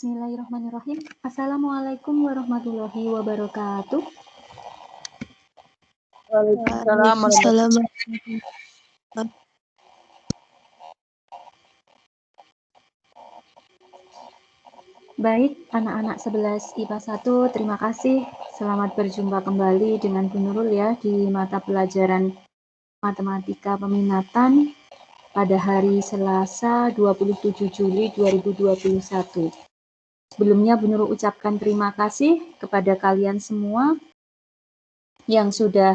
Bismillahirrahmanirrahim. Assalamualaikum warahmatullahi wabarakatuh. Waalaikumsalam warahmatullahi wabarakatuh. Baik, anak-anak 11 IPA 1, terima kasih. Selamat berjumpa kembali dengan Bu Nurul ya di mata pelajaran Matematika Peminatan pada hari Selasa 27 Juli 2021. Sebelumnya Bu Nurul ucapkan terima kasih kepada kalian semua yang sudah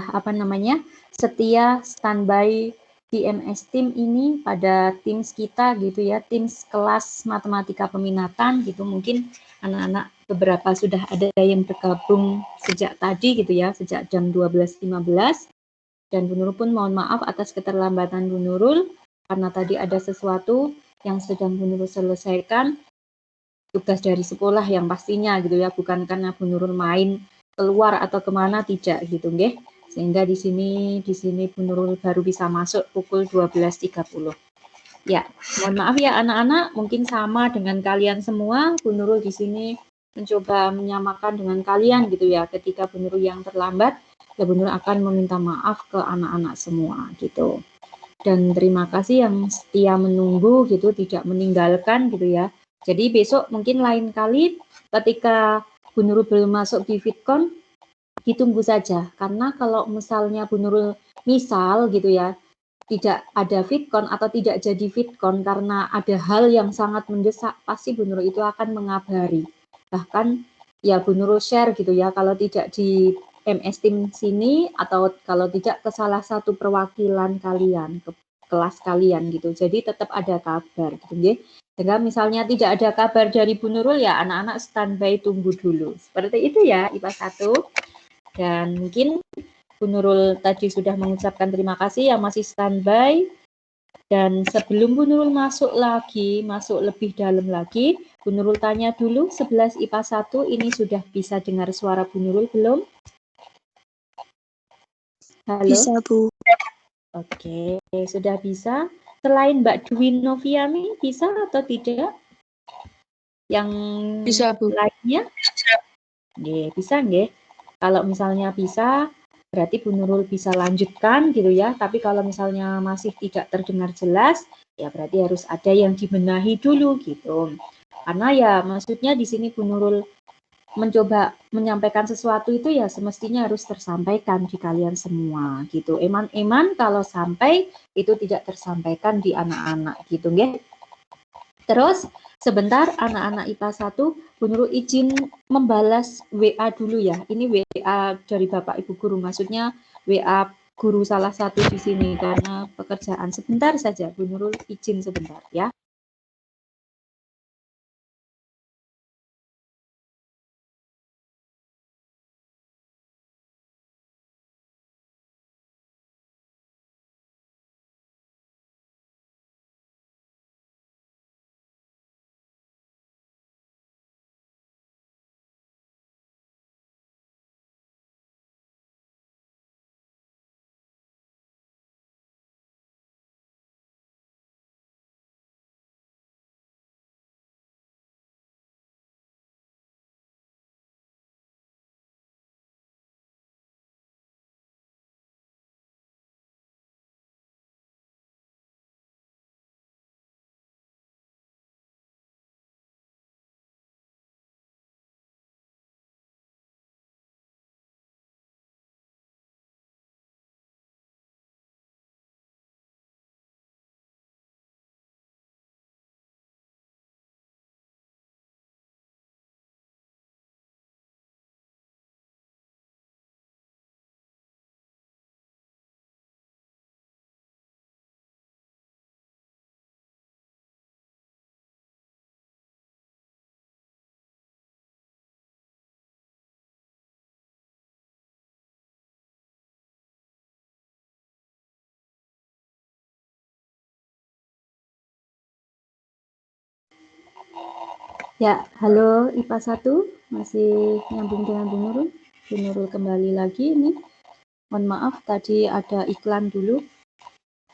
setia standby di MS Team ini pada Teams kita gitu ya, Teams kelas Matematika Peminatan gitu. Mungkin anak-anak beberapa sudah ada yang bergabung sejak tadi gitu ya, sejak jam 12.15. Dan Bu Nurul pun mohon maaf atas keterlambatan Bu Nurul karena tadi ada sesuatu yang sedang Bu Nurul selesaikan, tugas dari sekolah yang pastinya gitu ya, bukan karena Bu Nurul main keluar atau kemana, tidak gitu nggih. Sehingga di sini Bu Nurul baru bisa masuk pukul 12.30. Ya, mohon maaf ya anak-anak, mungkin sama dengan kalian semua, Bu Nurul di sini mencoba menyamakan dengan kalian gitu ya. Ketika Bu Nurul yang terlambat, ya Bu Nurul akan meminta maaf ke anak-anak semua gitu. Dan terima kasih yang setia menunggu gitu, tidak meninggalkan gitu ya. Jadi besok mungkin lain kali ketika Bu Nurul belum masuk di Fitcon, ditunggu saja. Karena kalau misalnya Bu Nurul misal gitu ya, tidak ada Fitcon atau tidak jadi Fitcon karena ada hal yang sangat mendesak, pasti Bu Nurul itu akan mengabari. Bahkan ya Bu Nurul share gitu ya, kalau tidak di MS Team sini atau kalau tidak ke salah satu perwakilan kalian, ke kelas kalian gitu. Jadi tetap ada kabar gitu ya. Sehingga misalnya tidak ada kabar dari Bu Nurul ya anak-anak standby tunggu dulu. Seperti itu ya IPA 1. Dan mungkin Bu Nurul tadi sudah mengucapkan terima kasih yang masih standby. Dan sebelum Bu Nurul masuk lebih dalam lagi, Bu Nurul tanya dulu, 11 IPA 1 ini sudah bisa dengar suara Bu Nurul belum? Halo? Bisa, Bu. Oke, sudah bisa. Selain Mbak Dwi Noviami, bisa atau tidak? Yang Bisa, Bu. lainnya? Nggih, bisa nggih. Kalau misalnya bisa, berarti Bu Nurul bisa lanjutkan gitu ya. Tapi kalau misalnya masih tidak terdengar jelas, ya berarti harus ada yang dibenahi dulu gitu. Karena ya maksudnya di sini Bu Nurul mencoba menyampaikan sesuatu itu ya semestinya harus tersampaikan di kalian semua gitu. Eman-eman kalau sampai itu tidak tersampaikan di anak-anak gitu nggih. Terus sebentar anak-anak IPA 1, Bu Nurul izin membalas WA dulu ya. Ini WA dari Bapak Ibu Guru, maksudnya WA guru salah satu di sini karena pekerjaan. Sebentar saja, Bu Nurul izin sebentar ya. Ya, halo IPA 1, masih nyambung dengan Bu Nurul. Bu Nurul kembali lagi ini. Mohon maaf tadi ada iklan dulu.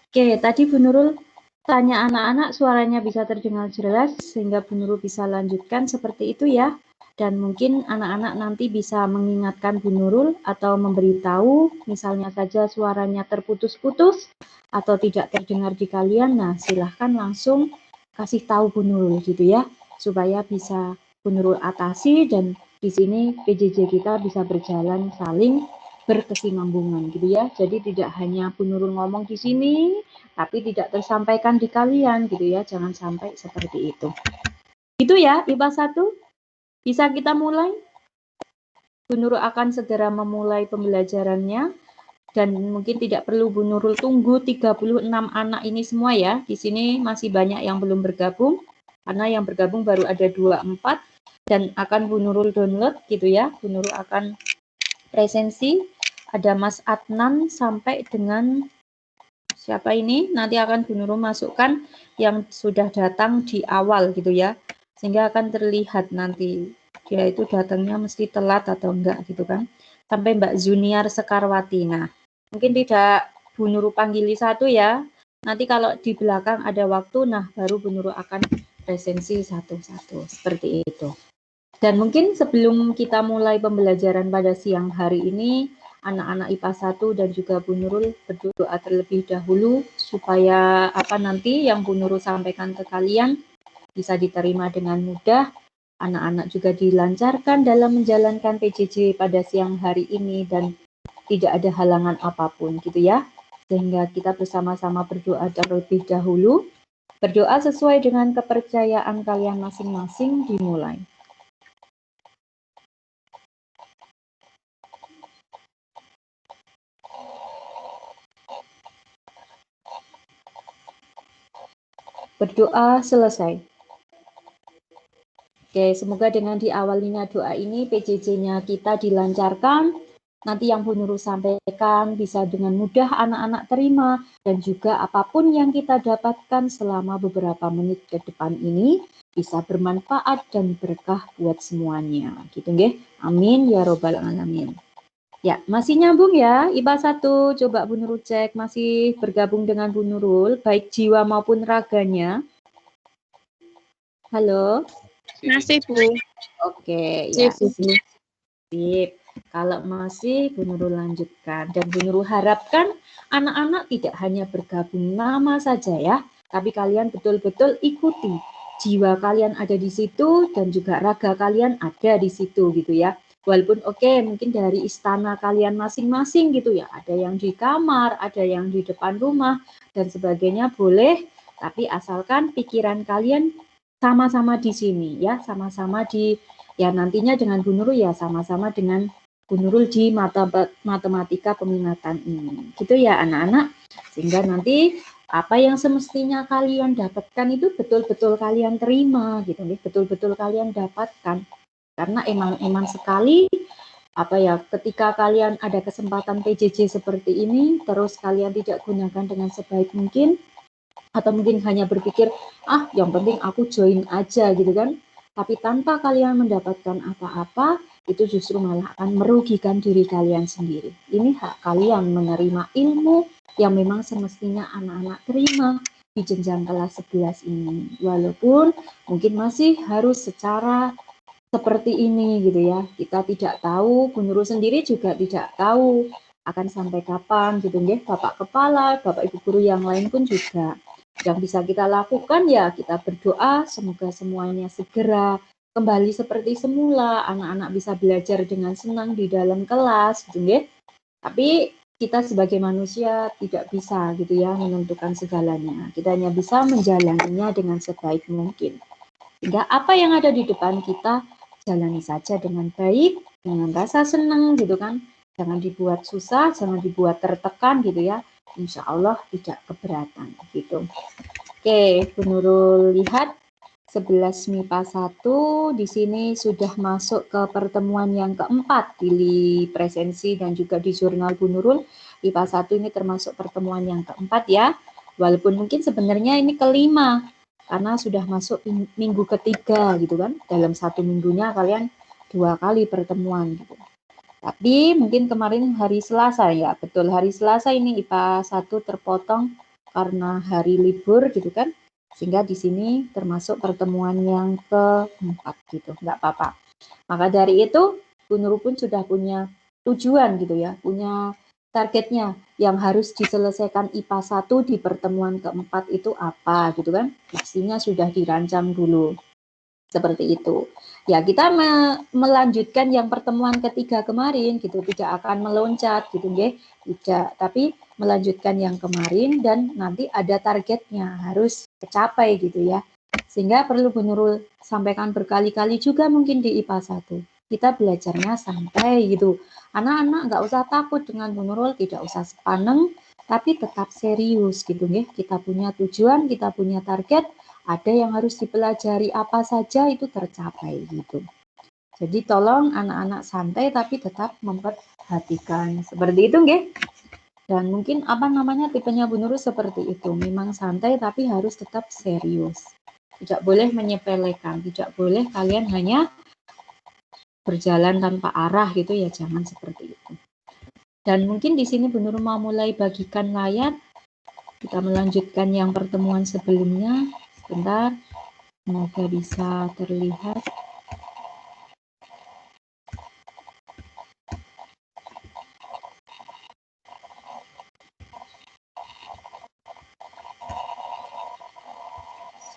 Oke, tadi Bu Nurul Tanya anak-anak suaranya bisa terdengar jelas sehingga Bu Nurul bisa lanjutkan seperti itu ya. Dan mungkin anak-anak nanti bisa mengingatkan Bu Nurul atau memberitahu misalnya saja suaranya terputus-putus atau tidak terdengar di kalian. Nah, silahkan langsung kasih tahu Bu Nurul gitu ya, supaya bisa Bu Nurul atasi dan di sini PJJ kita bisa berjalan saling berkesinambungan gitu ya. Jadi tidak hanya Bu Nurul ngomong di sini tapi tidak tersampaikan di kalian gitu ya, jangan sampai seperti itu. Itu ya IPA 1, bisa kita mulai? Bu Nurul akan segera memulai pembelajarannya dan mungkin tidak perlu Bu Nurul tunggu 36 anak ini semua ya. Di sini masih banyak yang belum bergabung karena yang bergabung baru ada 24 dan akan Bu Nurul download gitu ya. Bu Nurul akan presensi, ada Mas Adnan sampai dengan siapa ini, nanti akan Bu Nurul masukkan yang sudah datang di awal gitu ya, sehingga akan terlihat nanti dia itu datangnya mesti telat atau enggak gitu kan, sampai Mbak Zuniar Sekarwati. Nah, mungkin tidak Bu Nurul panggili satu ya, nanti kalau di belakang ada waktu, nah baru Bu Nurul akan presensi satu-satu, seperti itu. Dan mungkin sebelum kita mulai pembelajaran pada siang hari ini, anak-anak IPA 1 dan juga Bu Nurul berdoa terlebih dahulu supaya apa nanti yang Bu Nurul sampaikan ke kalian bisa diterima dengan mudah. Anak-anak juga dilancarkan dalam menjalankan PJJ pada siang hari ini dan tidak ada halangan apapun gitu ya. Sehingga kita bersama-sama berdoa terlebih dahulu. Berdoa sesuai dengan kepercayaan kalian masing-masing dimulai. Berdoa selesai. Oke, semoga dengan diawalinya doa ini PJJ-nya kita dilancarkan. Nanti yang Bu Nurul sampaikan bisa dengan mudah anak-anak terima dan juga apapun yang kita dapatkan selama beberapa menit ke depan ini bisa bermanfaat dan berkah buat semuanya. Gitu nggih. Amin ya robbal alamin. Ya, masih nyambung ya IPA 1. Coba Bu Nurul cek masih bergabung dengan Bu Nurul baik jiwa maupun raganya. Halo. Masih, Bu. Oke, ya sip. Kalau masih, Bu Nurul lanjutkan. Dan Bu Nurul harapkan anak-anak tidak hanya bergabung nama saja ya, tapi kalian betul-betul ikuti. Jiwa kalian ada di situ dan juga raga kalian ada di situ gitu ya. Walaupun mungkin dari istana kalian masing-masing gitu ya, ada yang di kamar, ada yang di depan rumah dan sebagainya boleh, tapi asalkan pikiran kalian sama-sama di sini ya, sama-sama di ya nantinya dengan Bu Nurul ya sama-sama dengan Bu Nurul di matematika peminatan ini. Gitu ya anak-anak. Sehingga nanti apa yang semestinya kalian dapatkan itu betul-betul kalian terima gitu nih, betul-betul kalian dapatkan. Karena emang sekali ketika kalian ada kesempatan PJJ seperti ini terus kalian tidak gunakan dengan sebaik mungkin atau mungkin hanya berpikir yang penting aku join aja gitu kan, tapi tanpa kalian mendapatkan apa-apa itu justru malah akan merugikan diri kalian sendiri. Ini hak kalian menerima ilmu yang memang semestinya anak-anak terima di jenjang kelas 11 ini, walaupun mungkin masih harus secara seperti ini gitu ya, kita tidak tahu, Bu Nurul sendiri juga tidak tahu akan sampai kapan gitu ya, Bapak Kepala, Bapak Ibu Guru yang lain pun juga. Yang bisa kita lakukan ya kita berdoa semoga semuanya segera kembali seperti semula, anak-anak bisa belajar dengan senang di dalam kelas gitu ya. Tapi kita sebagai manusia tidak bisa gitu ya menentukan segalanya. Kita hanya bisa menjalaninya dengan sebaik mungkin. Sehingga apa yang ada di depan kita jalani saja dengan baik, dengan rasa senang gitu kan. Jangan dibuat susah, jangan dibuat tertekan gitu ya. Insya Allah tidak keberatan gitu. Oke, Bu Nurul lihat 11 MIPA 1 di sini sudah masuk ke pertemuan yang keempat di presensi dan juga di jurnal Bu Nurul. IPA 1 ini termasuk pertemuan yang keempat ya. Walaupun mungkin sebenarnya ini kelima karena sudah masuk minggu ketiga gitu kan. Dalam satu minggunya kalian 2 kali pertemuan gitu. Tapi mungkin kemarin hari Selasa ya, betul hari Selasa ini IPA 1 terpotong karena hari libur gitu kan, sehingga di sini termasuk pertemuan yang keempat gitu, nggak apa-apa. Maka dari itu Bu Nurul pun sudah punya tujuan gitu ya, punya targetnya yang harus diselesaikan IPA 1 di pertemuan keempat itu apa gitu kan, pastinya sudah dirancang dulu. Seperti itu. Ya, kita melanjutkan yang pertemuan ketiga kemarin gitu, tidak akan meloncat gitu nggih. Tidak, tapi melanjutkan yang kemarin dan nanti ada targetnya, harus tercapai gitu ya. Sehingga perlu Bu Nurul sampaikan berkali-kali juga mungkin di IPA 1. Kita belajarnya santai gitu. Anak-anak nggak usah takut dengan Bu Nurul, tidak usah sepaneng, tapi tetap serius gitu nggih. Kita punya tujuan, kita punya target, ada yang harus dipelajari apa saja itu tercapai gitu. Jadi tolong anak-anak santai tapi tetap memperhatikan. Seperti itu nggih. Dan mungkin apa namanya tipenya Bu Nurul seperti itu. Memang santai tapi harus tetap serius. Tidak boleh menyepelekan, tidak boleh kalian hanya berjalan tanpa arah gitu ya, jangan seperti itu. Dan mungkin di sini Bu Nurul mau mulai bagikan layar. Kita melanjutkan yang pertemuan sebelumnya. Sebentar. Semoga bisa terlihat.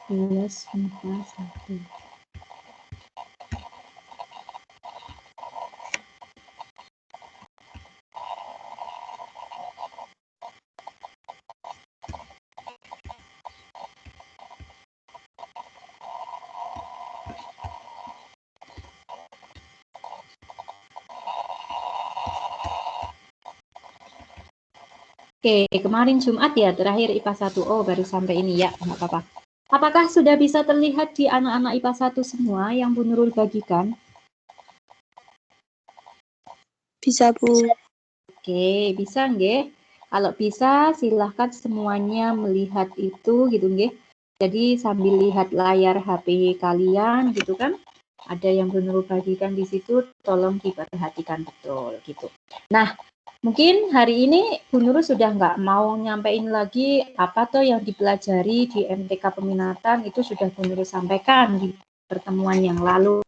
MIPA 1. Oke, kemarin Jumat ya, terakhir IPA 1. Oh, baru sampai ini ya, nggak apa-apa. Apakah sudah bisa terlihat di anak-anak IPA 1 semua yang Bu Nurul bagikan? Bisa, Bu. Oke, bisa nggih? Kalau bisa, silahkan semuanya melihat itu gitu nggih. Jadi sambil lihat layar HP kalian gitu kan. Ada yang Bu Nurul bagikan di situ, tolong diperhatikan betul gitu. Nah, mungkin hari ini Bu Nurul sudah nggak mau nyampein lagi apa tuh yang dipelajari di MTK peminatan, itu sudah Bu Nurul sampaikan di pertemuan yang lalu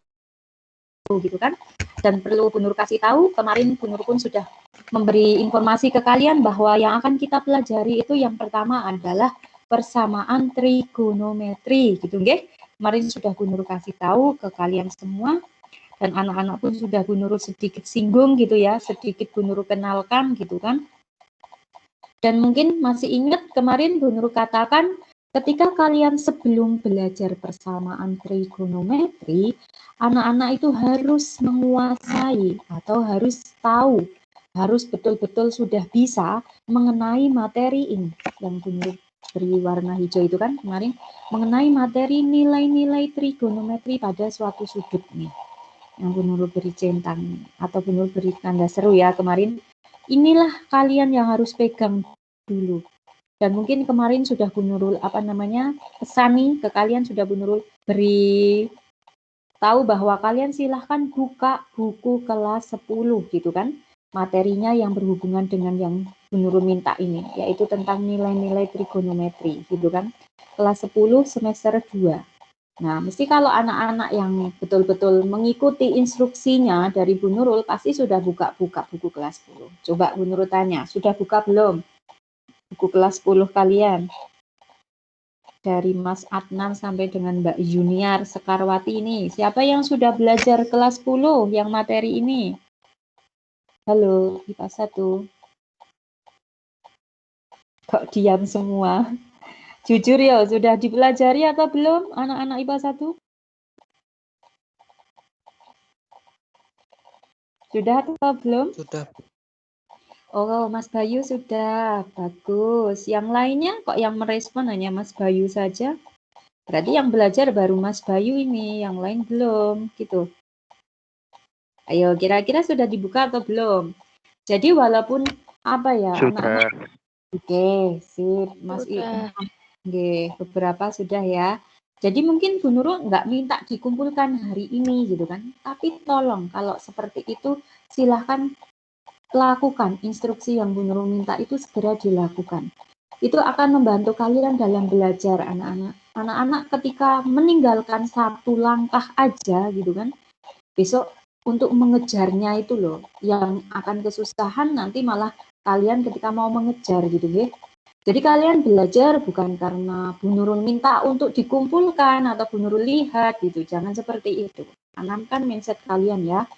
gitu kan. Dan perlu Bu Nurul kasih tahu, kemarin Bu Nurul pun sudah memberi informasi ke kalian bahwa yang akan kita pelajari itu yang pertama adalah persamaan trigonometri gitu nggih. Kemarin sudah Bu Nurul kasih tahu ke kalian semua. Dan anak-anak pun sudah Bu Nurul sedikit singgung gitu ya, sedikit Bu Nurul kenalkan gitu kan. Dan mungkin masih ingat kemarin Bu Nurul katakan ketika kalian sebelum belajar persamaan trigonometri, anak-anak itu harus menguasai atau harus tahu, harus betul-betul sudah bisa mengenai materi ini yang Bu Nurul beri warna hijau itu kan kemarin, mengenai materi nilai-nilai trigonometri pada suatu sudut nih. Yang Bu Nurul beri centang atau Bu Nurul beri tanda seru ya kemarin, inilah kalian yang harus pegang dulu. Dan mungkin kemarin sudah Bu Nurul pesan nih ke kalian, sudah Bu Nurul beri tahu bahwa kalian silahkan buka buku kelas 10 gitu kan, materinya yang berhubungan dengan yang Bu Nurul minta ini, yaitu tentang nilai-nilai trigonometri gitu kan, kelas 10 semester 2. Nah, mesti kalau anak-anak yang betul-betul mengikuti instruksinya dari Bu Nurul, pasti sudah buka-buka buku kelas 10. Coba Bu Nurul tanya, sudah buka belum buku kelas 10 kalian? Dari Mas Adnan sampai dengan Mbak Junior Sekarwati ini, siapa yang sudah belajar kelas 10 yang materi ini? Halo, IPA 1. Kok diam semua? Jujur ya, sudah dipelajari atau belum anak-anak IPA 1? Sudah atau belum? Sudah. Oh, Mas Bayu sudah. Bagus. Yang lainnya kok yang merespon hanya Mas Bayu saja? Berarti yang belajar baru Mas Bayu ini, yang lain belum, gitu. Ayo, kira-kira sudah dibuka atau belum? Jadi walaupun apa ya, anak-anak. Oke, sip. Mas Oke, beberapa sudah ya. Jadi mungkin Bu Nurul nggak minta dikumpulkan hari ini gitu kan. Tapi tolong kalau seperti itu silahkan lakukan instruksi yang Bu Nurul minta itu segera dilakukan. itu akan membantu kalian dalam belajar anak-anak. Anak-anak ketika meninggalkan satu langkah aja gitu kan, besok untuk mengejarnya itu loh, yang akan kesusahan nanti malah kalian ketika mau mengejar gitu ya. Jadi kalian belajar bukan karena Bu Nurul minta untuk dikumpulkan atau Bu Nurul lihat gitu, jangan seperti itu. Tanamkan mindset kalian ya.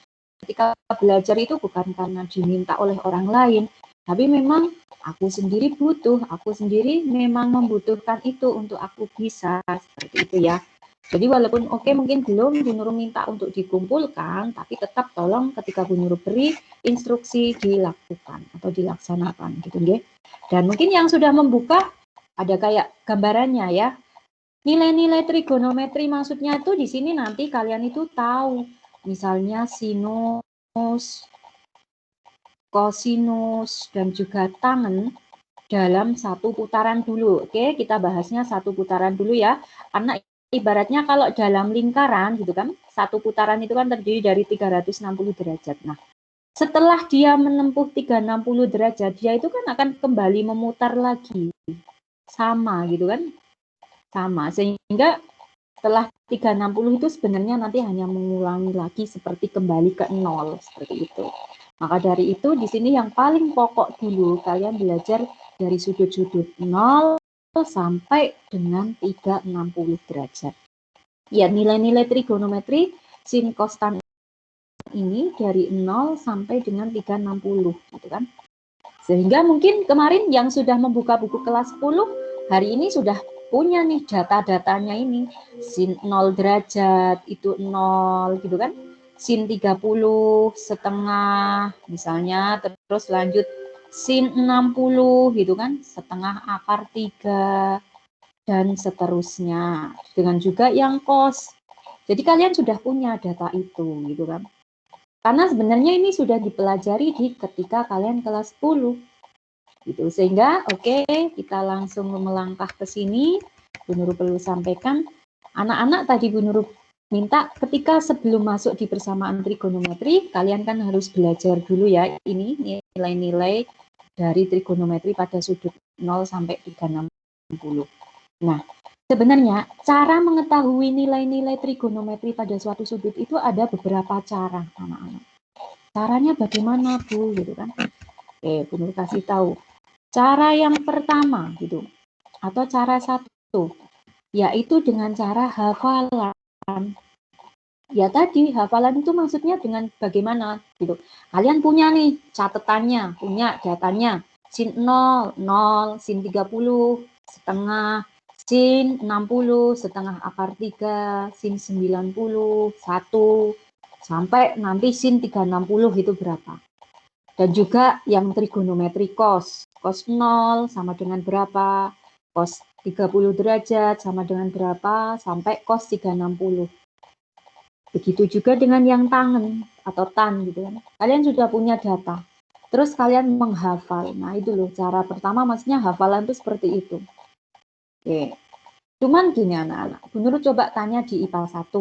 Ketika belajar itu bukan karena diminta oleh orang lain, tapi memang aku sendiri butuh, aku sendiri memang membutuhkan itu untuk aku bisa, seperti itu ya. Jadi walaupun oke mungkin belum Bu Nurul minta untuk dikumpulkan, tapi tetap tolong ketika Bu Nurul beri instruksi dilakukan atau dilaksanakan gitu nggih. Dan mungkin yang sudah membuka ada kayak gambarannya ya. Nilai-nilai trigonometri maksudnya itu di sini nanti kalian itu tahu. Misalnya sinus, kosinus, dan juga tangen dalam satu putaran dulu. Oke, kita bahasnya satu putaran dulu ya. Karena ibaratnya kalau dalam lingkaran gitu kan, satu putaran itu kan terdiri dari 360 derajat. Nah, setelah dia menempuh 360 derajat, dia itu kan akan kembali memutar lagi. Sama gitu kan? Sama. Sehingga setelah 360 itu sebenarnya nanti hanya mengulangi lagi seperti kembali ke 0. Seperti itu. Maka dari itu di sini yang paling pokok dulu kalian belajar dari sudut-sudut 0 sampai dengan 360 derajat. Ya, nilai-nilai trigonometri sin cos tan ini dari 0 sampai dengan 360 gitu kan. Sehingga mungkin kemarin yang sudah membuka buku kelas 10 hari ini sudah punya nih data-datanya ini. Sin 0 derajat itu 0 gitu kan. Sin 30 setengah misalnya, terus lanjut sin 60 gitu kan, setengah akar 3 dan seterusnya. Dengan juga yang cos. Jadi kalian sudah punya data itu gitu kan. Karena sebenarnya ini sudah dipelajari di ketika kalian kelas 10. Gitu. Sehingga oke, kita langsung melangkah ke sini. Bu Nurul perlu sampaikan, anak-anak tadi Bu Nurul minta ketika sebelum masuk di persamaan trigonometri, kalian kan harus belajar dulu ya ini nilai-nilai dari trigonometri pada sudut 0 sampai 360. Nah, sebenarnya cara mengetahui nilai-nilai trigonometri pada suatu sudut itu ada beberapa cara, anak-anak. Caranya bagaimana, Bu? Gitu kan? Bu Nur kasih tahu. Cara yang pertama, gitu, atau cara satu, yaitu dengan cara hafalan. Ya tadi, hafalan itu maksudnya dengan bagaimana, gitu. Kalian punya nih catatannya, punya datanya. Sin 0, 0, sin 30, setengah, sin 60, setengah akar 3, sin 90, 1, sampai nanti sin 360 itu berapa. Dan juga yang trigonometri cos. Cos 0 sama dengan berapa, cos 30 derajat sama dengan berapa, sampai cos 360. Begitu juga dengan yang tangen atau tan gitu kan. Kalian sudah punya data. Terus kalian menghafal. Nah itu loh cara pertama, maksudnya hafalan itu seperti itu. Oke. Cuman gini anak-anak, Bu Nurul coba tanya di IPA 1.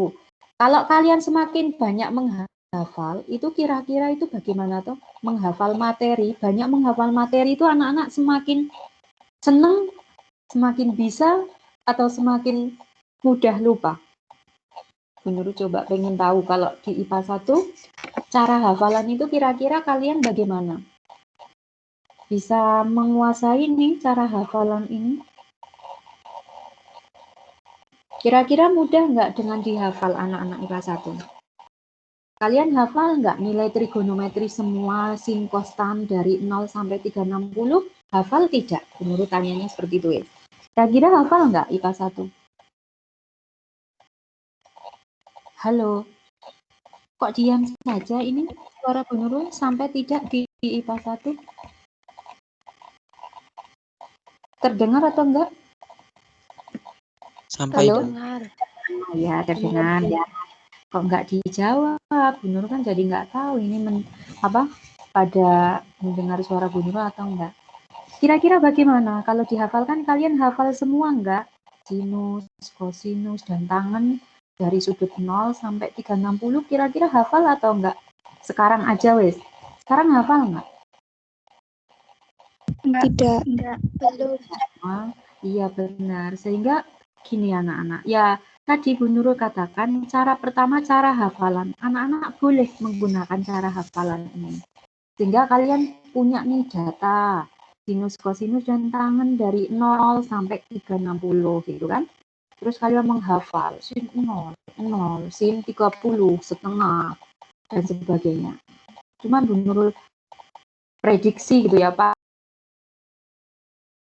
Kalau kalian semakin banyak menghafal, itu kira-kira itu bagaimana tuh? Menghafal materi, banyak menghafal materi itu anak-anak semakin seneng, semakin bisa, atau semakin mudah lupa? Bu Nurul coba pengen tahu kalau di IPA 1, cara hafalan itu kira-kira kalian bagaimana? Bisa menguasai nih cara hafalan ini? Kira-kira mudah nggak dengan dihafal anak-anak IPA 1? Kalian hafal nggak nilai trigonometri semua sin cos tan dari 0 sampai 360? Hafal tidak? Menurut tanyanya seperti itu ya. Kira-kira hafal nggak IPA 1? Halo? Kok diam saja ini suara Bu Nurul sampai tidak di IPA 1? Terdengar atau enggak? Sampai Halo? Dengar. Ya, terdengar ya. Kok nggak dijawab? Bu Nurul kan jadi nggak tahu ini pada mendengar suara Bu Nurul atau enggak. Kira-kira bagaimana? Kalau dihafalkan kalian hafal semua enggak? Sinus, kosinus, dan tangen dari sudut 0 sampai 360 kira-kira hafal atau enggak? Sekarang aja wes. Sekarang hafal enggak? Tidak. Belum. Iya benar. Sehingga gini anak-anak. Ya tadi Bu Nurul katakan cara pertama cara hafalan. Anak-anak boleh menggunakan cara hafalan ini. Sehingga kalian punya nih data sinus, kosinus, dan tangen dari 0 sampai 360 gitu kan. Terus kalian menghafal sin 0, sin 30, setengah, dan sebagainya. Cuma Bu Nurul prediksi gitu ya Pak,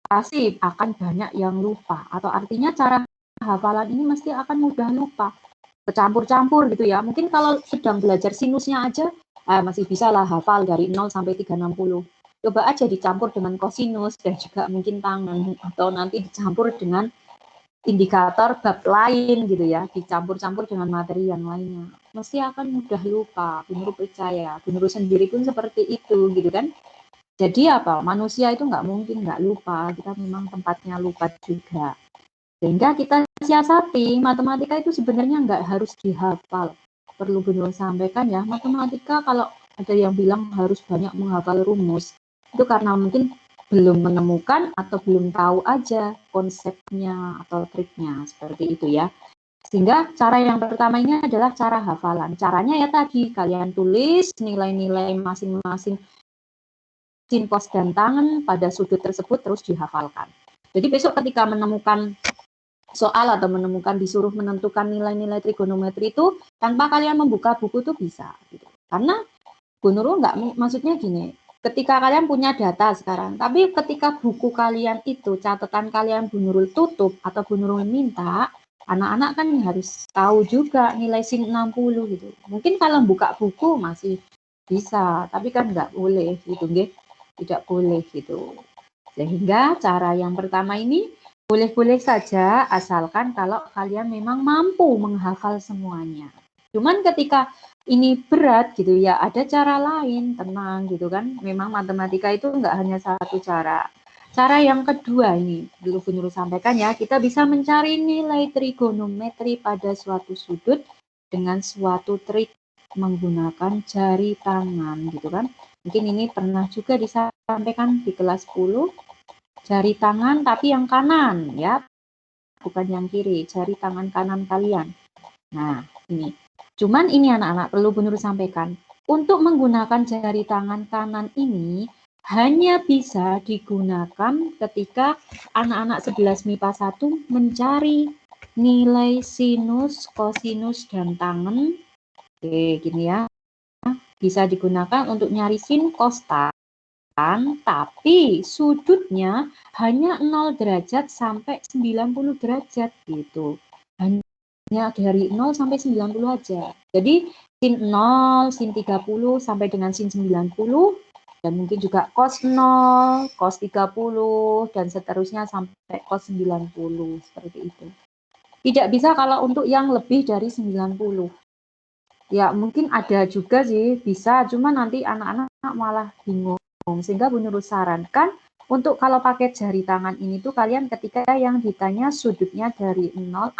pasti akan banyak yang lupa. Atau artinya cara hafalan ini mesti akan mudah lupa. Bercampur-campur gitu ya. Mungkin kalau sedang belajar sinusnya aja, masih bisa lah hafal dari 0 sampai 360. Coba aja dicampur dengan kosinus dan juga mungkin tangen. Atau nanti dicampur dengan indikator bab lain gitu ya. Dicampur-campur dengan materi yang lainnya. Mesti akan mudah lupa. Bu Nurul percaya. Bu Nurul sendiri pun seperti itu gitu kan. Jadi apa? Manusia itu nggak mungkin nggak lupa. Kita memang tempatnya lupa juga. Sehingga kita siasati, matematika itu sebenarnya nggak harus dihafal. Perlu benar sampaikan ya, matematika kalau ada yang bilang harus banyak menghafal rumus, itu karena mungkin belum menemukan atau belum tahu aja konsepnya atau triknya, seperti itu ya. Sehingga cara yang pertama ini adalah cara hafalan. Caranya ya tadi, kalian tulis nilai-nilai masing-masing sin, kos, dan tangen pada sudut tersebut terus dihafalkan. Jadi besok ketika menemukan soal atau menemukan disuruh menentukan nilai-nilai trigonometri itu tanpa kalian membuka buku tuh bisa gitu. Karena Bu Nurul nggak, maksudnya gini, ketika kalian punya data sekarang, tapi ketika buku kalian itu catatan kalian Bu Nurul tutup atau Bu Nurul minta, anak-anak kan harus tahu juga nilai sin 60 gitu. Mungkin kalau buka buku masih bisa, tapi kan nggak boleh gitu, nggih. Tidak boleh gitu. Sehingga cara yang pertama ini boleh-boleh saja asalkan kalau kalian memang mampu menghafal semuanya. Cuman ketika ini berat gitu ya, ada cara lain, tenang gitu kan. Memang matematika itu enggak hanya satu cara. Cara yang kedua ini, dulu Bu Nurul sampaikan ya, kita bisa mencari nilai trigonometri pada suatu sudut dengan suatu trik menggunakan jari tangan gitu kan. Mungkin ini pernah juga disampaikan di kelas 10. Jari tangan tapi yang kanan ya, bukan yang kiri, jari tangan kanan kalian. Nah, ini. Cuman ini anak-anak perlu Bu Nurul sampaikan, untuk menggunakan jari tangan kanan ini hanya bisa digunakan ketika anak-anak 11 MIPA 1 mencari nilai sinus, kosinus, dan tangen. Oke, gini ya. Bisa digunakan untuk nyari sin, kos, tapi sudutnya hanya 0 derajat sampai 90 derajat gitu. Hanya dari 0 sampai 90 aja. Jadi sin 0, sin 30 sampai dengan sin 90 dan mungkin juga cos 0, cos 30 dan seterusnya sampai cos 90 seperti itu. Tidak bisa kalau untuk yang lebih dari 90. Ya mungkin ada juga sih bisa, cuma nanti anak-anak malah bingung. Sehingga Bu Nurul sarankan untuk kalau pakai jari tangan ini tuh kalian ketika yang ditanya sudutnya dari 0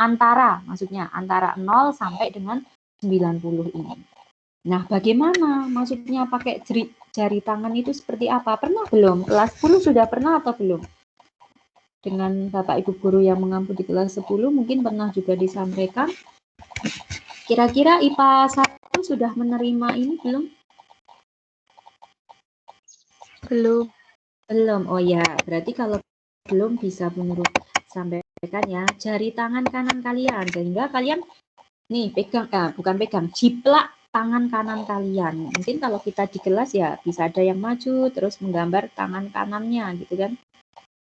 maksudnya antara 0 sampai dengan 90 ini. Nah, bagaimana maksudnya pakai jari tangan itu seperti apa? Pernah belum? Kelas 10 sudah pernah atau belum? Dengan Bapak Ibu guru yang mengampu di kelas 10 mungkin pernah juga disampaikan. Kira-kira IPA 1 sudah menerima ini belum? Belum. Oh ya, berarti kalau belum bisa Bu Nurul sampaikan ya, jari tangan kanan kalian sehingga kalian nih pegang, bukan pegang, jiplak tangan kanan kalian. Mungkin kalau kita di kelas ya bisa ada yang maju terus menggambar tangan kanannya gitu kan.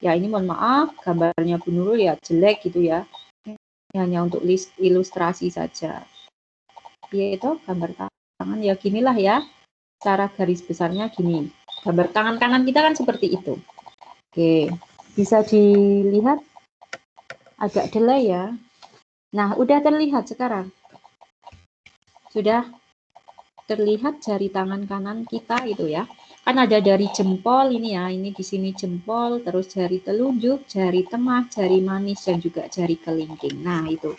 Ya ini mohon maaf gambarnya Bu Nurul ya jelek gitu ya. Ini hanya untuk ilustrasi saja. Yaitu gambar tangan ya ginilah ya. Cara garis besarnya gini. Gambar tangan kanan kita kan seperti itu. Oke, bisa dilihat agak delay ya. Nah, udah terlihat sekarang. Sudah terlihat jari tangan kanan kita itu ya. Kan ada dari jempol ini ya, ini di sini jempol, terus jari telunjuk, jari tengah, jari manis, dan juga jari kelingking. Nah, itu.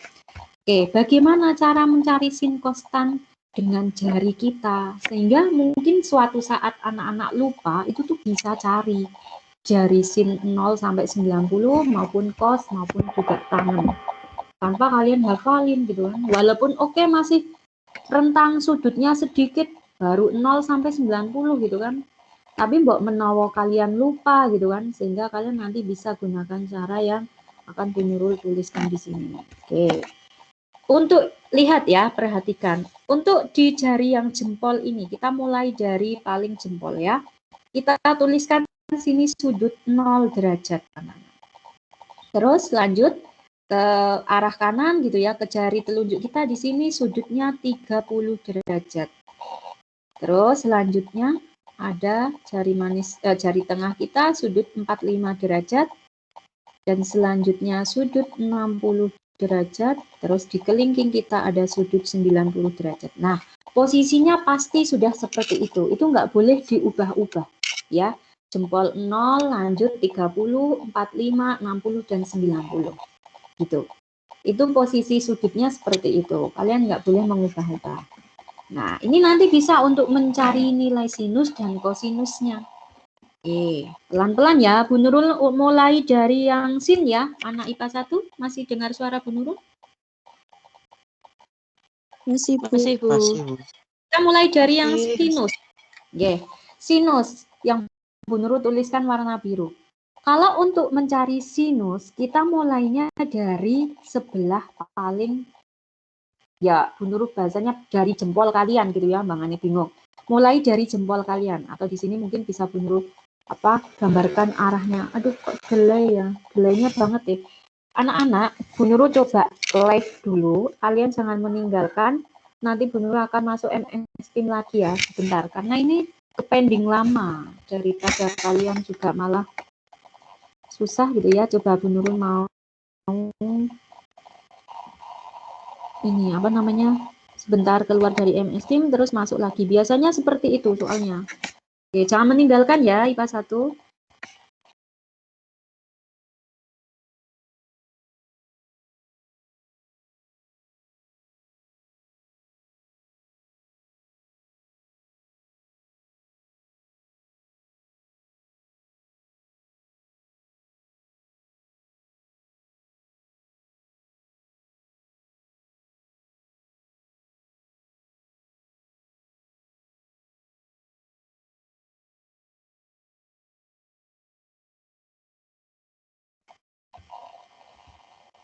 Oke, bagaimana cara mencari sin konstan dengan jari kita? Sehingga mungkin suatu saat anak-anak lupa, itu tuh bisa cari. jari sin 0 sampai 90 maupun cos maupun juga tangan. Tanpa kalian hafalin gitu kan. Walaupun oke masih rentang sudutnya sedikit baru 0 sampai 90 gitu kan. Tapi mbok menawa kalian lupa gitu kan, sehingga kalian nanti bisa gunakan cara yang akan Bu Nurul tuliskan di sini. Oke. Untuk lihat ya, perhatikan. Untuk di jari yang jempol ini, kita mulai dari paling jempol ya. Kita tuliskan sini sudut 0 derajat kanan. Terus lanjut ke arah kanan gitu ya, ke jari telunjuk kita di sini sudutnya 30 derajat. Terus selanjutnya ada jari tengah kita sudut 45 derajat dan selanjutnya sudut 60 derajat, terus di kelingking kita ada sudut 90 derajat. Nah, posisinya pasti sudah seperti itu nggak boleh diubah-ubah ya. Jempol 0, lanjut 30, 45, 60, dan 90 gitu. Itu posisi sudutnya seperti itu, kalian nggak boleh mengubah-ubah. Nah, ini nanti bisa untuk mencari nilai sinus dan kosinusnya. Oke, pelan-pelan ya, Bu Nurul mulai dari yang sin ya, anak IPA 1, masih dengar suara Bu Nurul? Masih, Bu. Masih, Bu. Kita mulai dari yang sinus. Oke, sinus yang Bu Nurul tuliskan warna biru. Kalau untuk mencari sinus, kita mulainya dari sebelah paling, ya Bu Nurul bahasanya dari jempol kalian gitu ya, Bang Ani bingung. Mulai dari jempol kalian, atau di sini mungkin bisa Bu Nurul gambarkan arahnya. Aduh kok delay ya, delaynya banget ya. Anak-anak, Bu Nurul coba live dulu, kalian jangan meninggalkan, nanti Bu Nurul akan masuk MS Team lagi ya, sebentar, karena ini pending lama, daripada kalian juga malah susah gitu ya. Coba Bu Nurul mau ini apa namanya, sebentar keluar dari MS Team terus masuk lagi, biasanya seperti itu soalnya. Oke, jangan meninggalkan ya IPA 1.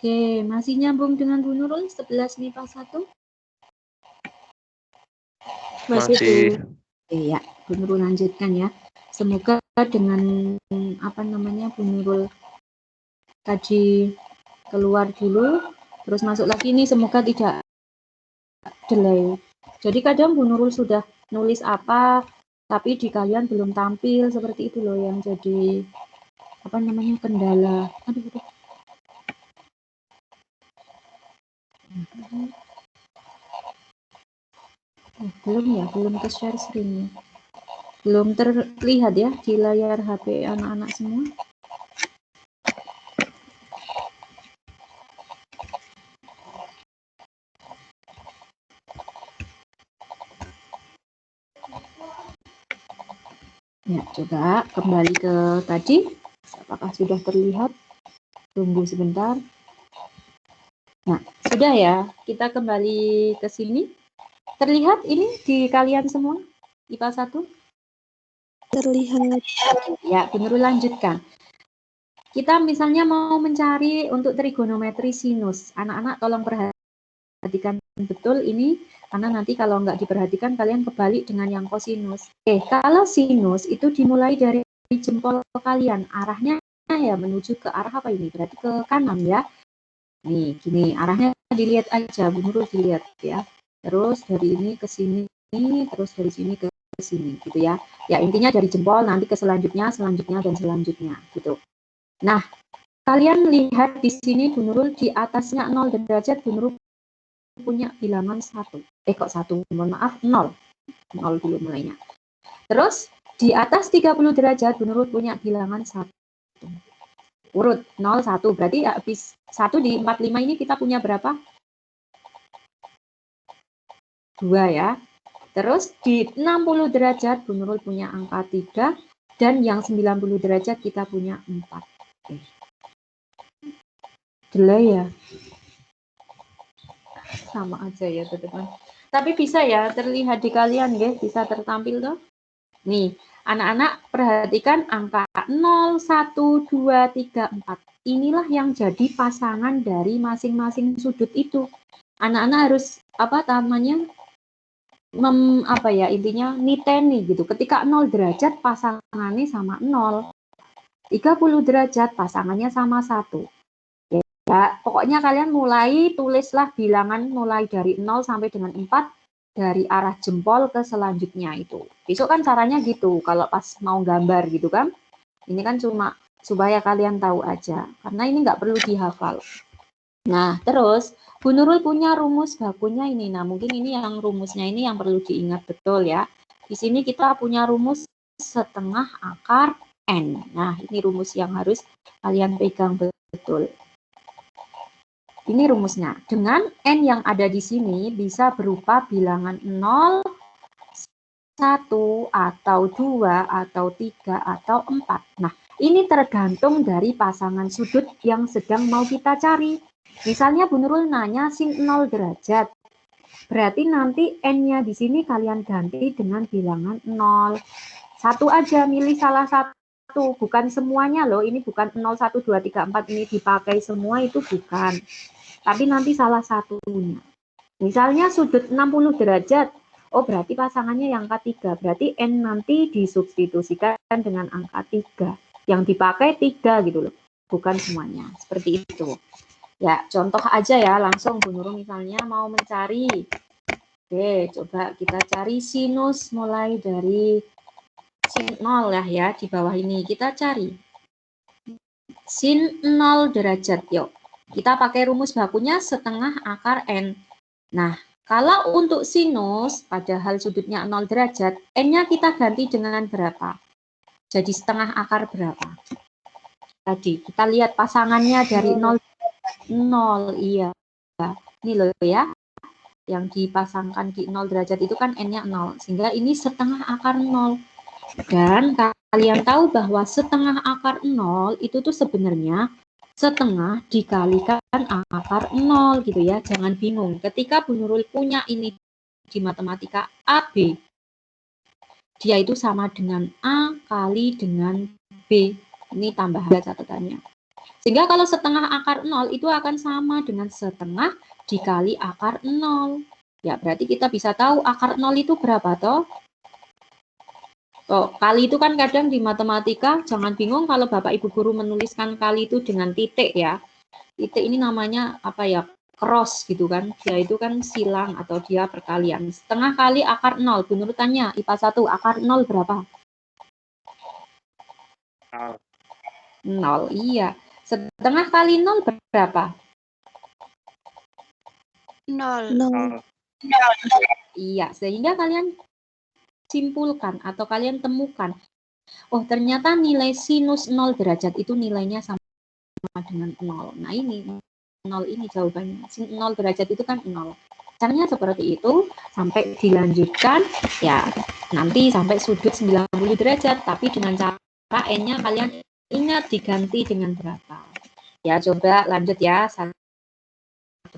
Oke, masih nyambung dengan Bu Nurul 11 MIPA 1? Masih. Iya, Bu Nurul lanjutkan ya. Semoga dengan apa namanya Bu Nurul tadi keluar dulu, terus masuk lagi nih, semoga tidak delay. Jadi kadang Bu Nurul sudah nulis apa, tapi di kalian belum tampil, seperti itu loh yang jadi apa namanya kendala. Aduh. Belum ya, belum ke share screen. Belum terlihat ya di layar HP anak-anak semua. Ya, coba kembali ke tadi. Apakah sudah terlihat? Tunggu sebentar. Nah, sudah ya. Kita kembali ke sini. Terlihat ini di kalian semua? IPA 1? Terlihat. Ya, benar, lanjutkan. Kita misalnya mau mencari untuk trigonometri sinus. Anak-anak tolong perhatikan betul ini, karena nanti kalau nggak diperhatikan kalian kebalik dengan yang kosinus. Kalau sinus itu dimulai dari jempol kalian. Arahnya ya menuju ke arah apa ini? Berarti ke kanan ya. Nih, gini, arahnya dilihat aja, Bu Nurul dilihat ya. Terus dari ini ke sini, terus dari sini ke sini gitu ya. Ya, intinya dari jempol nanti ke selanjutnya, dan selanjutnya gitu. Nah, kalian lihat di sini Bu Nurul di atasnya 0 derajat, Bu Nurul punya bilangan 1. Kok 1? Mohon maaf, 0. 0 dulu mulainya. Terus di atas 30 derajat Bu Nurul punya bilangan 1. Urut 0, 1. Berarti habis 1 di 45 ini kita punya berapa? 2 ya. Terus di 60 derajat Bu Nurul punya angka 3 Dan yang 90 derajat kita punya 4. Oke. Delay ya? Sama aja ya teman-teman. Tapi bisa ya terlihat di kalian ya, bisa tertampil toh. Nih, anak-anak perhatikan angka 0, 1, 2, 3, 4. Inilah yang jadi pasangan dari masing-masing sudut itu. Anak-anak harus apa namanya? Intinya niteni gitu. Ketika 0 derajat pasangannya sama 0. 30 derajat pasangannya sama 1. Ya, pokoknya kalian mulai tulislah bilangan mulai dari 0 sampai dengan 4 dari arah jempol ke selanjutnya itu. Besok kan caranya gitu kalau pas mau gambar gitu kan. Ini kan cuma supaya kalian tahu aja. Karena ini nggak perlu dihafal. Nah, terus Bu Nurul punya rumus bakunya ini. Nah, mungkin ini yang rumusnya ini yang perlu diingat betul ya. Di sini kita punya rumus setengah akar N. Nah, ini rumus yang harus kalian pegang betul. Ini rumusnya. Dengan N yang ada di sini bisa berupa bilangan 0, 1, atau 2, atau 3, atau 4. Nah, ini tergantung dari pasangan sudut yang sedang mau kita cari. Misalnya Bu Nurul nanya sin 0 derajat. Berarti nanti N-nya di sini kalian ganti dengan bilangan 0. Satu aja, milih salah satu. Bukan semuanya loh, ini bukan 0, 1, 2, 3, 4 ini dipakai semua, itu bukan. Tapi nanti salah satunya. Misalnya sudut 60 derajat. Oh, berarti pasangannya yang angka 3. Berarti N nanti disubstitusikan dengan angka 3. Yang dipakai 3 gitu loh. Bukan semuanya. Seperti itu. Ya, contoh aja ya, langsung Bu Nurul misalnya mau mencari. Oke, coba kita cari sinus mulai dari sin 0 ya, di bawah ini. Kita cari sin 0 derajat, yuk. Kita pakai rumus bakunya setengah akar N. Nah, kalau untuk sinus, padahal sudutnya 0 derajat, N-nya kita ganti dengan berapa? Jadi setengah akar berapa? Tadi, kita lihat pasangannya dari 0. 0, iya. Ini loh ya, yang dipasangkan di 0 derajat itu kan N-nya 0. Sehingga ini setengah akar 0. Dan kalian tahu bahwa setengah akar 0 itu tuh sebenarnya setengah dikalikan akar 0 gitu ya. Jangan bingung. Ketika Bu Nurul punya ini di matematika AB, dia itu sama dengan A kali dengan B. Ini tambahan catatannya. Sehingga kalau setengah akar 0 itu akan sama dengan setengah dikali akar 0. Ya, berarti kita bisa tahu akar 0 itu berapa toh? Oh, kali itu kan kadang di matematika, jangan bingung kalau Bapak Ibu guru menuliskan kali itu dengan titik ya. Titik ini namanya apa ya? Cross gitu kan. Dia itu kan silang atau dia perkalian. Setengah kali akar 0. Bu Nurul tanya, IPA 1 akar 0 berapa? 0, iya. Setengah kali 0 berapa? 0. 0. Iya, sehingga kalian simpulkan atau kalian temukan, oh ternyata nilai sinus 0 derajat itu nilainya sama dengan 0. Nah ini, 0 ini jawabannya. Sin 0 derajat itu kan 0. Caranya seperti itu, sampai dilanjutkan, ya nanti sampai sudut 90 derajat, tapi dengan cara N-nya kalian ingat diganti dengan berapa. Ya, coba lanjut ya. Satu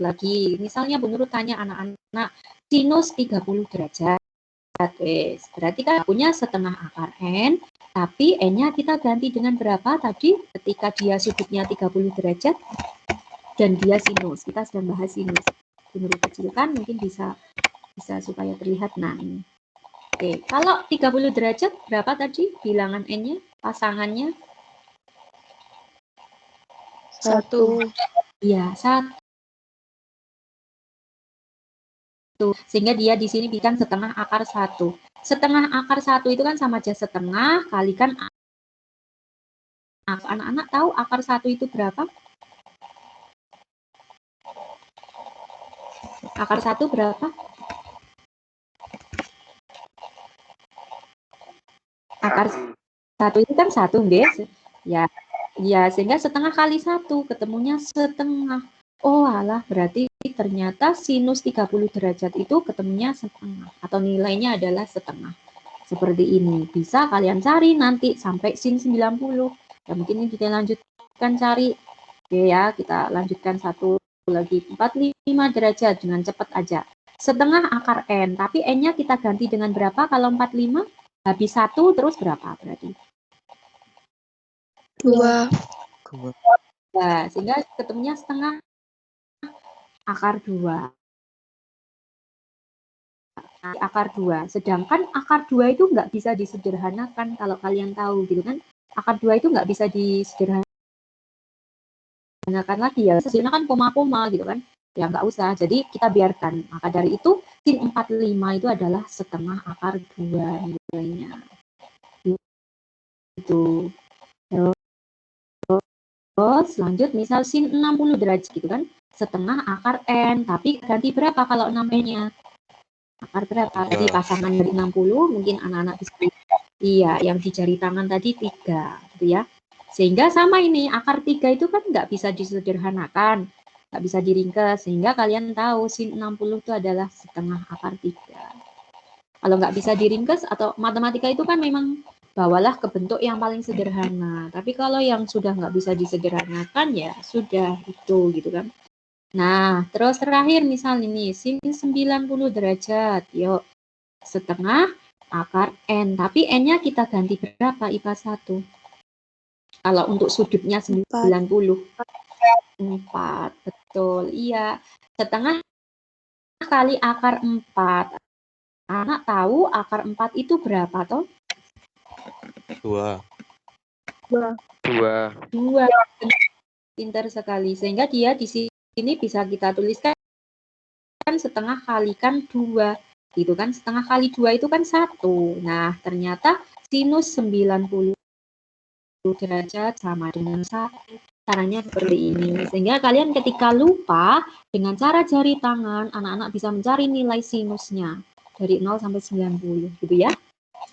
lagi, misalnya Bu Nurul tanya anak-anak, sinus 30 derajat. Berarti kan punya setengah akar N, tapi N-nya kita ganti dengan berapa tadi ketika dia sudutnya 30 derajat dan dia sinus. Kita sedang bahas sinus. Bu Nurul kecilkan mungkin bisa supaya terlihat. Nah, ini. Oke, kalau 30 derajat berapa tadi bilangan N-nya, pasangannya? 1. Iya, 1. Sehingga dia di sini bilang setengah akar 1. Setengah akar 1 itu kan sama aja setengah kalikan anak-anak tahu akar 1 itu berapa? Akar 1 berapa? Akar 1 itu kan 1, guys. Ya, sehingga setengah kali 1 ketemunya setengah. Oh alah, berarti ternyata sinus 30 derajat itu ketemunya setengah atau nilainya adalah setengah. seperti ini. Bisa kalian cari nanti sampai sin 90. Ya, mungkin ini kita lanjutkan cari. Oke ya, kita lanjutkan satu lagi. 45 derajat dengan cepat aja. Setengah akar N, tapi N-nya kita ganti dengan berapa kalau 45? Habis 1 terus berapa berarti? 2. Nah, sehingga ketemunya setengah akar 2. Akar 2. Sedangkan akar 2 itu nggak bisa disederhanakan kalau kalian tahu gitu kan. Akar 2 itu nggak bisa disederhanakan lagi ya. Sesungguhnya kan koma-koma gitu kan. Ya nggak usah. Jadi kita biarkan. Maka dari itu sin 45 itu adalah setengah akar 2 nilainya. Itu. Terus lanjut misal sin 60 derajat gitu kan. Setengah akar N. Tapi ganti berapa kalau namanya? Akar berapa? Tadi pasangan dari 60, mungkin anak-anak bisa. Iya, yang di jari tangan tadi 3, gitu ya. Sehingga sama ini, akar 3 itu kan nggak bisa disederhanakan, nggak bisa diringkas, sehingga kalian tahu sin 60 itu adalah setengah akar 3. Kalau nggak bisa diringkas, atau matematika itu kan memang bawalah ke bentuk yang paling sederhana. Tapi kalau yang sudah nggak bisa disederhanakan, ya sudah itu, gitu kan. Nah, terus terakhir misal ini, sin 90 derajat. Yuk, setengah akar N. Tapi N-nya kita ganti berapa IPA 1? Kalau untuk sudutnya 90. 4. Betul, iya. Setengah kali akar 4. Anak tahu akar 4 itu berapa toh? 2. 2. Pintar sekali. Sehingga dia di sini bisa kita tuliskan setengah kalikan 2. Gitu kan, setengah kali 2 itu kan 1. Nah, ternyata sinus 90 derajat sama dengan 1. Caranya seperti ini. Sehingga kalian ketika lupa, dengan cara jari tangan, anak-anak bisa mencari nilai sinusnya. Dari 0 sampai 90, gitu ya.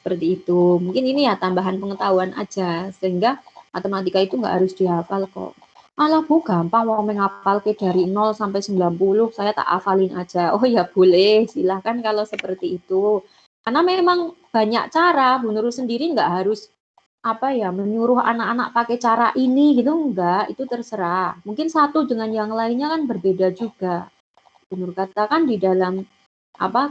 Seperti itu. Mungkin ini ya tambahan pengetahuan aja. Sehingga matematika itu nggak harus dihafal kok. Alah Bu, gampang mau menghafal ke dari 0 sampai 90, saya tak hafalin aja. Oh ya boleh, silahkan kalau seperti itu. Karena memang banyak cara, Bu Nurul sendiri nggak harus menyuruh anak-anak pakai cara ini gitu, enggak, itu terserah. Mungkin satu dengan yang lainnya kan berbeda juga. Bu Nurul katakan di dalam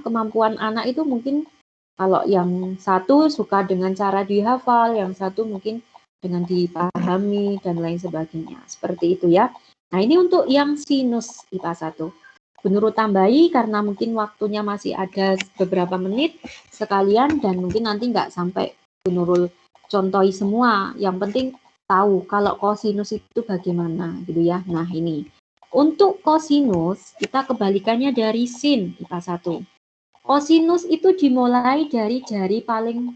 kemampuan anak itu mungkin kalau yang satu suka dengan cara dihafal, yang satu mungkin dengan dipahami dan lain sebagainya. Seperti itu ya. Nah, ini untuk yang sinus IPA 1. Menurut tambahi karena mungkin waktunya masih ada beberapa menit sekalian dan mungkin nanti nggak sampai Nurul contohi semua. Yang penting tahu kalau kosinus itu bagaimana gitu ya. Nah, ini. Untuk kosinus kita kebalikannya dari sin IPA 1. Kosinus itu dimulai dari jari paling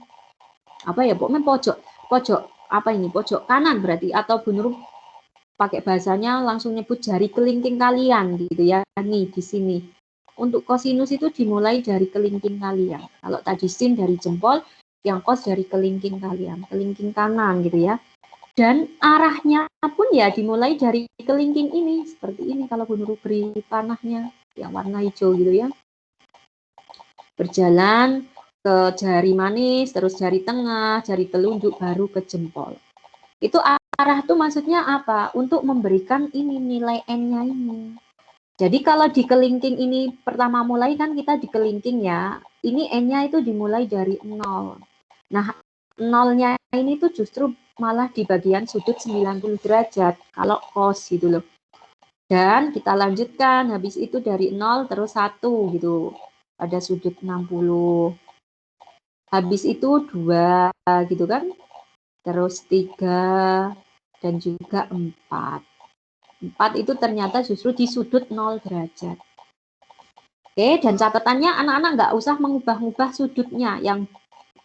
pokoknya pojok kanan berarti, atau Bu Nurul pakai bahasanya langsung nyebut jari kelingking kalian gitu ya. Nih di sini. Untuk kosinus itu dimulai dari kelingking kalian. Kalau tadi sin dari jempol, yang kos dari kelingking kalian, kelingking kanan gitu ya. Dan arahnya pun ya dimulai dari kelingking ini, seperti ini kalau Bu Nurul beri panahnya yang warna hijau gitu ya. Berjalan ke jari manis, terus jari tengah, jari telunjuk, baru ke jempol. Itu arah tuh maksudnya apa? Untuk memberikan ini nilai N-nya ini. Jadi kalau di kelingking ini pertama mulai kan kita di kelingking ya. Ini N-nya itu dimulai dari 0. Nah, 0-nya ini tuh justru malah di bagian sudut 90 derajat. Kalau cos gitu loh. Dan kita lanjutkan, habis itu dari 0 terus 1 gitu. Pada sudut 60. Habis itu 2 gitu kan. Terus 3 dan juga 4. 4 itu ternyata justru di sudut 0 derajat. Oke, dan catatannya anak-anak nggak usah mengubah-ubah sudutnya. Yang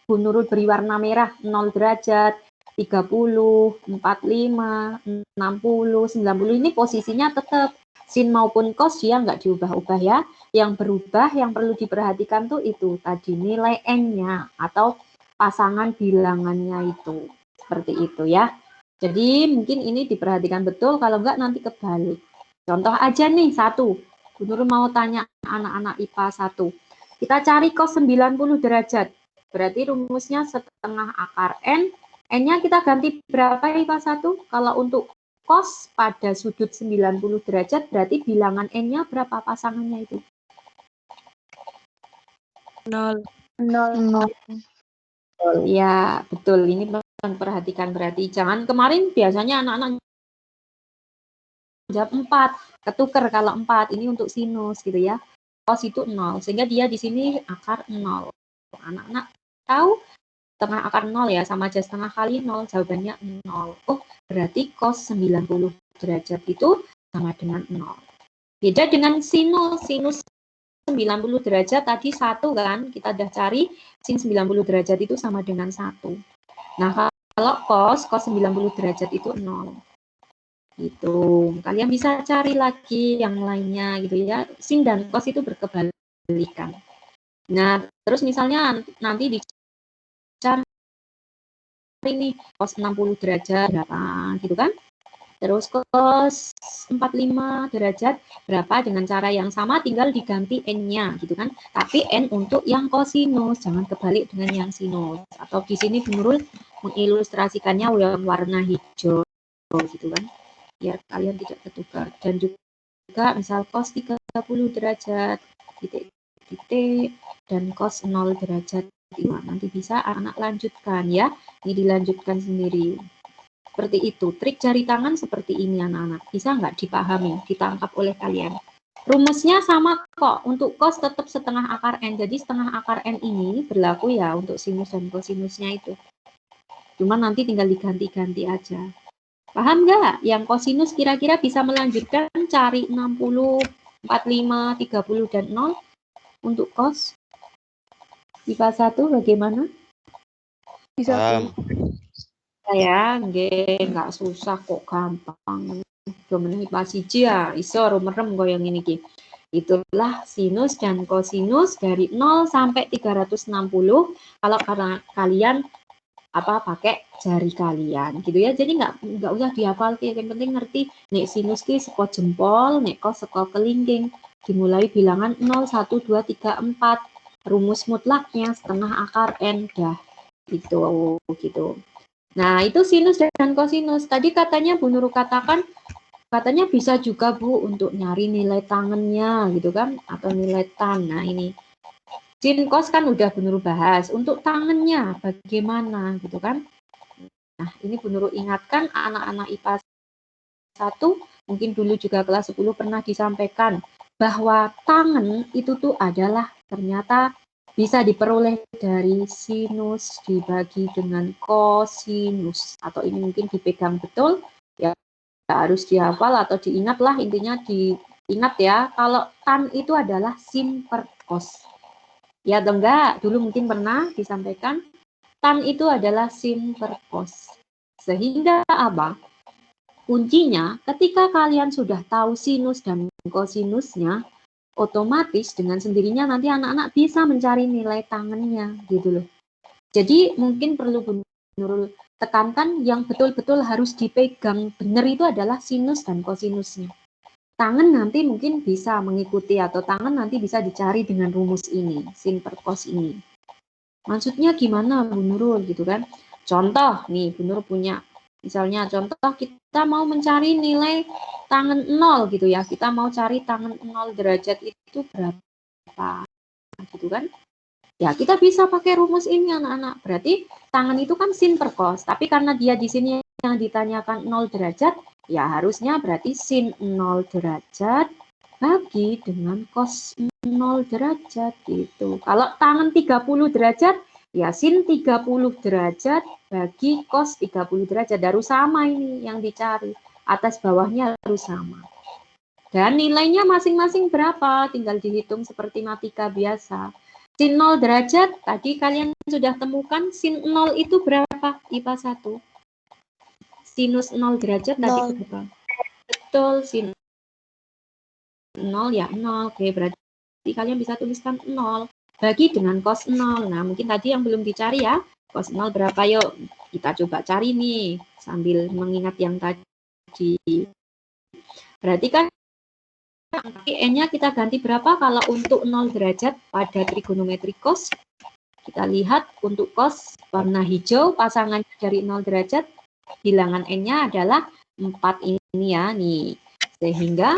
Bu Nurul beri warna merah 0 derajat, 30, 45, 60, 90 ini posisinya tetap. Sin maupun cos dia nggak diubah-ubah ya. Yang berubah, yang perlu diperhatikan tuh itu tadi nilai N-nya atau pasangan bilangannya itu. Seperti itu ya. Jadi mungkin ini diperhatikan betul, kalau enggak nanti kebalik. Contoh aja nih, 1. Bu Nurul mau tanya anak-anak IPA 1. Kita cari cos 90 derajat. Berarti rumusnya setengah akar N. N-nya kita ganti berapa IPA 1? Kalau untuk cos pada sudut 90 derajat, berarti bilangan N-nya berapa pasangannya itu? 0. Ya, betul. Ini perhatikan berarti. Jangan kemarin biasanya anak-anak jawab 4, ketuker kalau 4. Ini untuk sinus gitu ya. Cos itu 0, sehingga dia di sini akar 0. Anak-anak tahu setengah akar 0 ya, sama aja setengah kali 0, jawabannya 0. Oh, berarti cos 90 derajat itu sama dengan 0. Beda dengan sinus. Sinus 90 derajat tadi 1 kan, kita udah cari sin 90 derajat itu sama dengan 1. Nah, kalau cos 90 derajat itu 0. Gitu. Kalian bisa cari lagi yang lainnya gitu ya. Sin dan cos itu berkebalikan. Nah, terus misalnya nanti dicari ini cos 60 derajat berapa gitu kan. Terus cos 45 derajat berapa dengan cara yang sama, tinggal diganti N-nya gitu kan. Tapi N untuk yang kosinus, jangan kebalik dengan yang sinus. Atau di sini Bu Nurul mengilustrasikannya yang warna hijau gitu kan. Biar kalian tidak ketukar. Dan juga misal cos 30 derajat titik dan cos 0 derajat. Nanti bisa anak lanjutkan ya. Ini dilanjutkan sendiri. Seperti itu. Trik jari tangan seperti ini anak-anak. Bisa nggak dipahami, ditangkap oleh kalian? Rumusnya sama kok. Untuk cos tetap setengah akar N. Jadi setengah akar N ini berlaku ya untuk sinus dan kosinusnya itu. Cuma nanti tinggal diganti-ganti aja. Paham nggak? Yang kosinus kira-kira bisa melanjutkan cari 60, 45, 30, dan 0 untuk cos. IPA 1 bagaimana? Bisa, Bu. Ya, nggak susah kok, gampang. Domene IPA 1 ya, iso merem goyang ini ki. Itulah sinus dan kosinus dari 0 sampai 360 kalau karena kalian pakai jari kalian gitu ya. Jadi nggak usah dihafal, yang penting ngerti nek sinus ki seko jempol, nek cos seko kelingking. Dimulai bilangan 0, 1, 2, 3, 4. Rumus mutlaknya setengah akar N dah. Gitu. Nah, itu sinus dan kosinus. Tadi katanya Bu Nurul katakan katanya bisa juga Bu untuk nyari nilai tangennya gitu kan, atau nilai tan. Nah, ini sin cos kan udah Bu Nurul bahas. Untuk tangennya bagaimana gitu kan. Nah, ini Bu Nurul ingatkan anak-anak IPA 1, mungkin dulu juga kelas 10 pernah disampaikan bahwa tangen itu tuh adalah ternyata bisa diperoleh dari sinus dibagi dengan kosinus. Atau ini mungkin dipegang betul, ya harus dihafal atau diingat lah, intinya diingat ya. Kalau tan itu adalah sin per cos. Ya atau enggak, dulu mungkin pernah disampaikan, tan itu adalah sin per cos. Sehingga apa? Kuncinya, ketika kalian sudah tahu sinus dan kosinusnya, otomatis dengan sendirinya nanti anak-anak bisa mencari nilai tangennya gitu loh. Jadi mungkin perlu Bu Nurul tekankan yang betul-betul harus dipegang benar itu adalah sinus dan kosinusnya. Tangen nanti mungkin bisa mengikuti atau tangen nanti bisa dicari dengan rumus ini, sin per cos ini. Maksudnya gimana Bu Nurul gitu kan? Contoh nih Bu Nurul punya, misalnya contoh kita mau mencari nilai tangen 0 gitu ya. Kita mau cari tangen 0 derajat itu berapa gitu kan. Ya, kita bisa pakai rumus ini anak-anak. Berarti tangen itu kan sin per cos, tapi karena dia di sini yang ditanyakan 0 derajat, ya harusnya berarti sin 0 derajat bagi dengan cos 0 derajat gitu. Kalau tangen 30 derajat, ya sin 30 derajat bagi cos 30 derajat. Harus sama ini yang dicari. Atas bawahnya harus sama. Dan nilainya masing-masing berapa? Tinggal dihitung seperti matematika biasa. Sin 0 derajat, tadi kalian sudah temukan sin 0 itu berapa? IPA 1. Sinus 0 derajat tadi berapa? Betul, sin 0 ya 0. Oke, berarti kalian bisa tuliskan 0 bagi dengan cos 0. Nah, mungkin tadi yang belum dicari ya. Cos 0 berapa? Yuk, kita coba cari nih sambil mengingat yang tadi. Berarti kan N-nya kita ganti berapa kalau untuk 0 derajat pada trigonometri cos? Kita lihat untuk cos warna hijau pasangan dari 0 derajat, bilangan N-nya adalah 4 ini ya, nih. Sehingga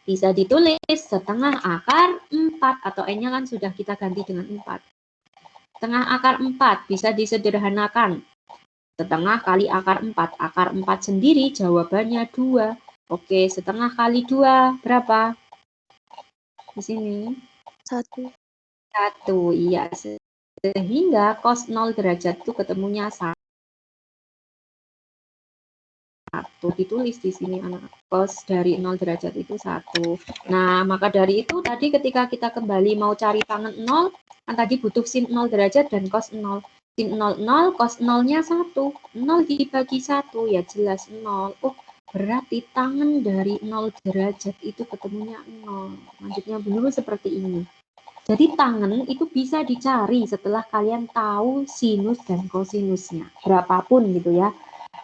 bisa ditulis setengah akar 4 atau N-nya kan sudah kita ganti dengan 4. Setengah akar 4 bisa disederhanakan. Setengah kali akar 4. Akar 4 sendiri jawabannya 2. Oke, setengah kali 2 berapa? Di sini. 1. 1, iya. Sehingga cos 0 derajat itu ketemunya 1. Ditulis di sini anak, cos dari 0 derajat itu 1. Nah, maka dari itu tadi ketika kita kembali mau cari tangen 0, kan tadi butuh sin 0 derajat dan cos 0. Sin 0, 0, cos 0-nya 1. 0 dibagi 1, ya jelas 0. Oh, berarti tangen dari 0 derajat itu ketemunya 0. Lanjutnya dulu seperti ini. Jadi tangen itu bisa dicari setelah kalian tahu sinus dan kosinusnya. Berapapun gitu ya.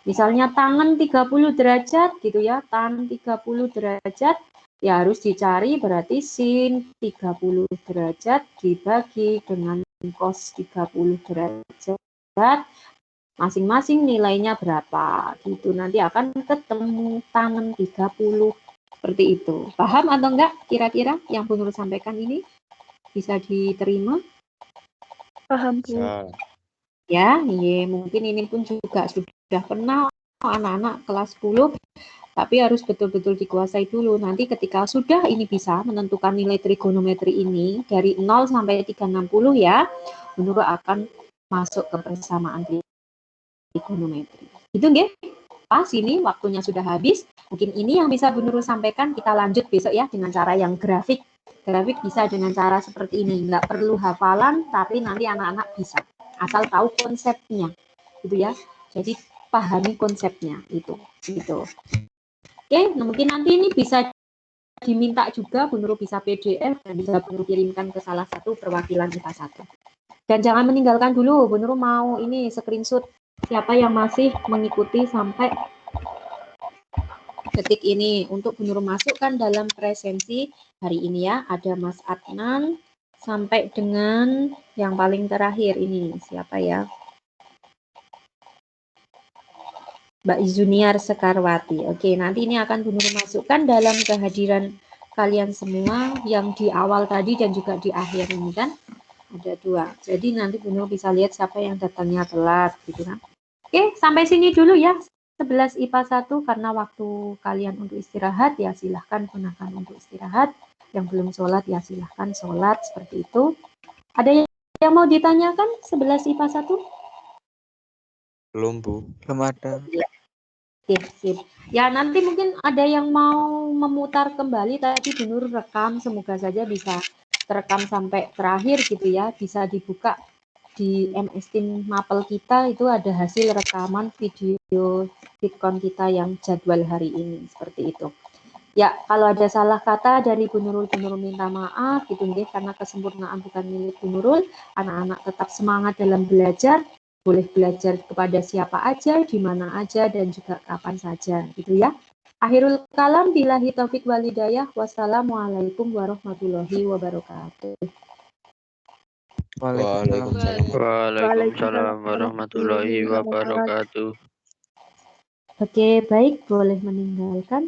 Misalnya tangen 30 derajat gitu ya. Tan 30 derajat ya harus dicari berarti sin 30 derajat dibagi dengan cos 30 derajat. Masing-masing nilainya berapa gitu. Nanti akan ketemu tangen 30 seperti itu. Paham atau enggak kira-kira yang Bu Nur sampaikan ini? Bisa diterima? Paham, Bu. Bisa. Ya, iya, mungkin ini pun juga sudah pernah anak-anak kelas 10, tapi harus betul-betul dikuasai dulu. Nanti ketika sudah ini bisa menentukan nilai trigonometri ini dari 0 sampai 360 ya, menurut akan masuk ke persamaan trigonometri. Gitu nggih? Pas ini waktunya sudah habis. Mungkin ini yang bisa Bu Nurul sampaikan. Kita lanjut besok ya dengan cara yang grafik. Grafik bisa dengan cara seperti ini. Nggak perlu hafalan, tapi nanti anak-anak bisa. Asal tahu konsepnya. Gitu ya. Jadi pahami konsepnya. Itu. Gitu. Oke, mungkin nanti ini bisa diminta juga Bu Nurul bisa PDF dan bisa Bu Nurul kirimkan ke salah satu perwakilan IPA 1. Dan jangan meninggalkan dulu. Bu Nurul mau ini screenshot siapa yang masih mengikuti sampai detik ini untuk Bu Nurul masukkan dalam presensi hari ini ya. Ada Mas Adnan sampai dengan yang paling terakhir ini siapa ya? Mbak Junior Sekarwati. Oke, nanti ini akan Bu Nurul masukkan dalam kehadiran kalian semua yang di awal tadi dan juga di akhir ini kan. Ada 2. Jadi nanti Bu Nurul bisa lihat siapa yang datangnya telat gitu kan. Oke, sampai sini dulu ya. 11 IPA 1 karena waktu kalian untuk istirahat ya silahkan gunakan untuk istirahat. Yang belum sholat ya silahkan sholat seperti itu. Ada yang mau ditanyakan 11 IPA 1? Belum, Bu. Belum ada. Oke, sip. Ya nanti mungkin ada yang mau memutar kembali tadi Bu Nur rekam, semoga saja bisa terekam sampai terakhir gitu ya, bisa dibuka di MS Team Mapel kita itu ada hasil rekaman video Bitcoin kita yang jadwal hari ini seperti itu. Ya, kalau ada salah kata dari Bu Nurul minta maaf gitu nggih karena kesempurnaan bukan milik Bu Nurul. Anak-anak tetap semangat dalam belajar, boleh belajar kepada siapa aja, di mana aja dan juga kapan saja gitu ya. Akhirul kalam billahi taufik walhidayah. Wassalamualaikum warahmatullahi wabarakatuh. Waalaikumsalam. Waalaikumsalam warahmatullahi wabarakatuh. Oke, baik, boleh meninggalkan.